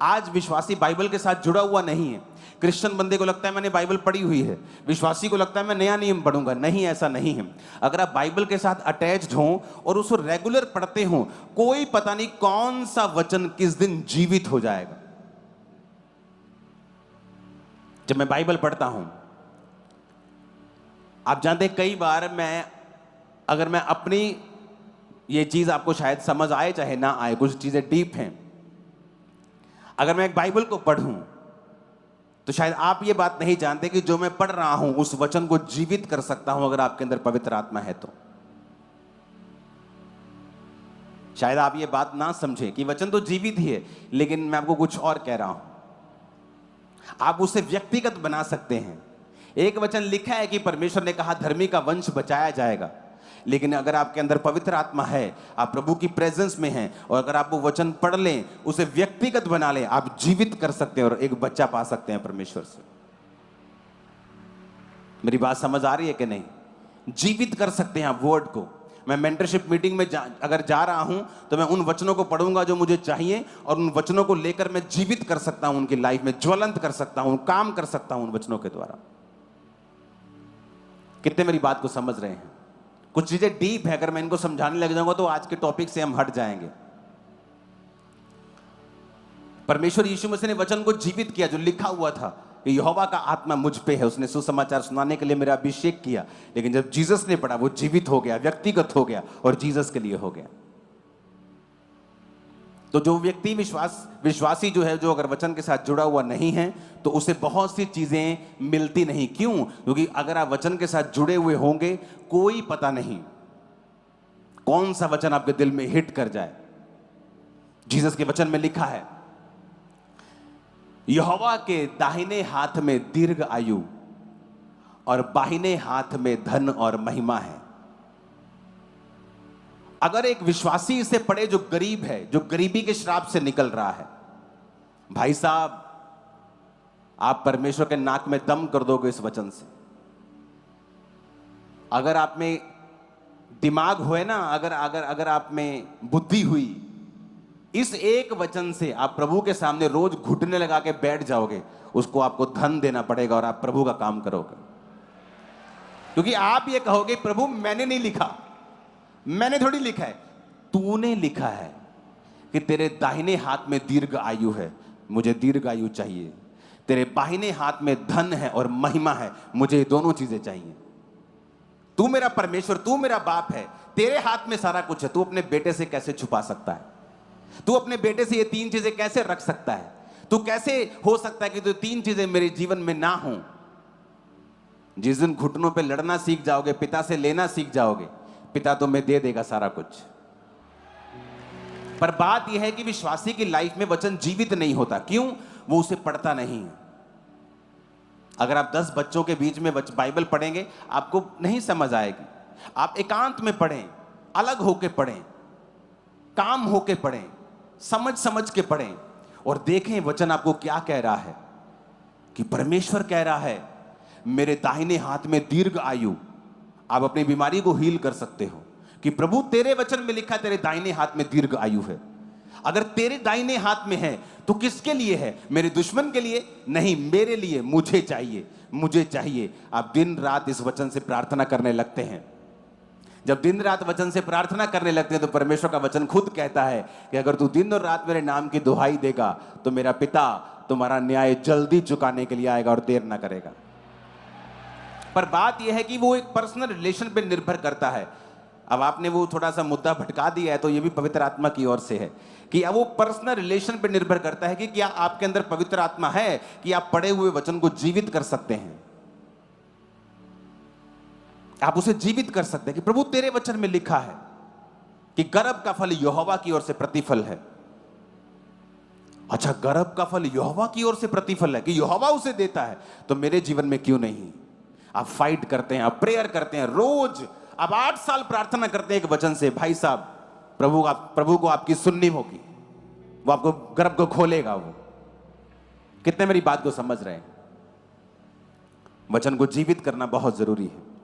आज विश्वासी बाइबल के साथ जुड़ा हुआ नहीं है। क्रिश्चियन बंदे को लगता है मैंने बाइबल पढ़ी हुई है, विश्वासी को लगता है मैं नया नियम पढ़ूंगा। नहीं, ऐसा नहीं है। अगर आप बाइबल के साथ अटैच्ड हो और उसको रेगुलर पढ़ते हो, कोई पता नहीं कौन सा वचन किस दिन जीवित हो जाएगा। जब मैं बाइबल पढ़ता हूं, आप जानते हैं कई बार अगर मैं अपनी, ये चीज आपको शायद समझ आए चाहे ना आए, कुछ चीजें डीप हैं। अगर मैं एक बाइबल को पढ़ूं तो शायद आप ये बात नहीं जानते कि जो मैं पढ़ रहा हूं उस वचन को जीवित कर सकता हूं अगर आपके अंदर पवित्र आत्मा है तो। शायद आप ये बात ना समझें कि वचन तो जीवित ही है, लेकिन मैं आपको कुछ और कह रहा हूं। आप उसे व्यक्तिगत बना सकते हैं। एक वचन लिखा है कि परमेश्वर ने कहा धर्मी का वंश बचाया जाएगा, लेकिन अगर आपके अंदर पवित्र आत्मा है, आप प्रभु की प्रेजेंस में हैं, और अगर आप वो वचन पढ़ लें, उसे व्यक्तिगत बना लें, आप जीवित कर सकते हैं और एक बच्चा पा सकते हैं परमेश्वर से। मेरी बात समझ आ रही है कि नहीं? जीवित कर सकते हैं आप वर्ड को। मैं मेंटरशिप मीटिंग में अगर जा रहा हूं तो मैं उन वचनों को पढ़ूंगा जो मुझे चाहिए, और उन वचनों को लेकर मैं जीवित कर सकता हूं, उनकी लाइफ में ज्वलंत कर सकता हूं, काम कर सकता हूं उन वचनों के द्वारा। कितने मेरी बात को समझ रहे हैं? कुछ चीजें डीप है, अगर मैं इनको समझाने लग जाऊंगा तो आज के टॉपिक से हम हट जाएंगे। परमेश्वर यीशु मसीह ने वचन को जीवित किया, जो लिखा हुआ था कि यहोवा का आत्मा मुझ पे है, उसने सुसमाचार सुनाने के लिए मेरा अभिषेक किया। लेकिन जब जीसस ने पढ़ा, वो जीवित हो गया, व्यक्तिगत हो गया और जीसस के लिए हो गया। तो जो व्यक्ति विश्वासी जो है, जो अगर वचन के साथ जुड़ा हुआ नहीं है, तो उसे बहुत सी चीजें मिलती नहीं। क्यों? क्योंकि अगर आप वचन के साथ जुड़े हुए होंगे, कोई पता नहीं कौन सा वचन आपके दिल में हिट कर जाए। जीसस के वचन में लिखा है, यहोवा के दाहिने हाथ में दीर्घ आयु और बाहिने हाथ में धन और महिमा है। अगर एक विश्वासी इसे पढ़े जो गरीब है, जो गरीबी के श्राप से निकल रहा है, भाई साहब, आप परमेश्वर के नाक में दम कर दोगे इस वचन से। अगर आप में दिमाग हुए ना, अगर आप में बुद्धि हुई, इस एक वचन से आप प्रभु के सामने रोज घुटने लगा के बैठ जाओगे। उसको आपको धन देना पड़ेगा और आप प्रभु का काम करोगे। क्योंकि आप ये कहोगे, प्रभु मैंने नहीं लिखा, मैंने थोड़ी लिखा है, तूने लिखा है कि तेरे दाहिने हाथ में दीर्घ आयु है, मुझे दीर्घ आयु चाहिए। तेरे बाहिने हाथ में धन है और महिमा है, मुझे दोनों चीजें चाहिए। तू मेरा परमेश्वर, तू मेरा बाप है, तेरे हाथ में सारा कुछ है। तू अपने बेटे से कैसे छुपा सकता है? तू अपने बेटे से ये तीन चीजें कैसे रख सकता है? तू कैसे हो सकता है कि तो तीन चीजें मेरे जीवन में ना हो? जिस दिन घुटनों पे लड़ना सीख जाओगे, पिता से लेना सीख जाओगे, पिता तुम्हें दे देगा सारा कुछ। पर बात यह है कि विश्वासी की लाइफ में वचन जीवित नहीं होता। क्यों? वो उसे पढ़ता नहीं है। अगर आप 10 बच्चों के बीच में बाइबल पढ़ेंगे, आपको नहीं समझ आएगी। आप एकांत में पढ़ें, अलग होके पढ़ें, काम होके पढ़ें, समझ के पढ़ें, और देखें वचन आपको क्या कह रहा है। कि परमेश्वर कह रहा है, मेरे दाहिने हाथ में दीर्घ आयु। आप अपनी बीमारी को हील कर सकते हो कि प्रभु तेरे वचन में लिखा तेरे दाहिने हाथ में दीर्घ आयु है। अगर तेरे दाहिने हाथ में है तो किसके लिए है? मेरे दुश्मन के लिए नहीं, मेरे लिए। मुझे चाहिए, मुझे चाहिए। आप दिन रात इस वचन से प्रार्थना करने लगते हैं। जब दिन रात वचन से प्रार्थना करने लगते हैं तो परमेश्वर का वचन खुद कहता है कि अगर तू दिन और रात मेरे नाम की दुहाई देगा तो मेरा पिता तुम्हारा न्याय जल्दी चुकाने के लिए आएगा और देर ना करेगा। पर बात यह है कि वो एक पर्सनल रिलेशन पे निर्भर करता है। अब आपने वो थोड़ा सा मुद्दा भटका दिया है, तो ये भी पवित्र आत्मा की ओर से है कि अब वो पर्सनल रिलेशन पे निर्भर करता है कि क्या आपके अंदर पवित्र आत्मा है कि आप पढ़े हुए वचन को जीवित कर सकते हैं। आप उसे जीवित कर सकते हैं कि प्रभु तेरे वचन में लिखा है कि गर्भ का फल यहोवा की ओर से प्रतिफल है। अच्छा, गर्भ का फल यहोवा की ओर से प्रतिफल है कि यहोवा उसे देता है, तो मेरे जीवन में क्यों नहीं? आप फाइट करते हैं, आप प्रेयर करते हैं रोज, आप 8 साल प्रार्थना करते हैं एक वचन से, भाई साहब प्रभु को आपकी सुननी होगी, वो आपको गर्भ को खोलेगा। वो कितने मेरी बात को समझ रहे हैं? वचन को जीवित करना बहुत जरूरी है।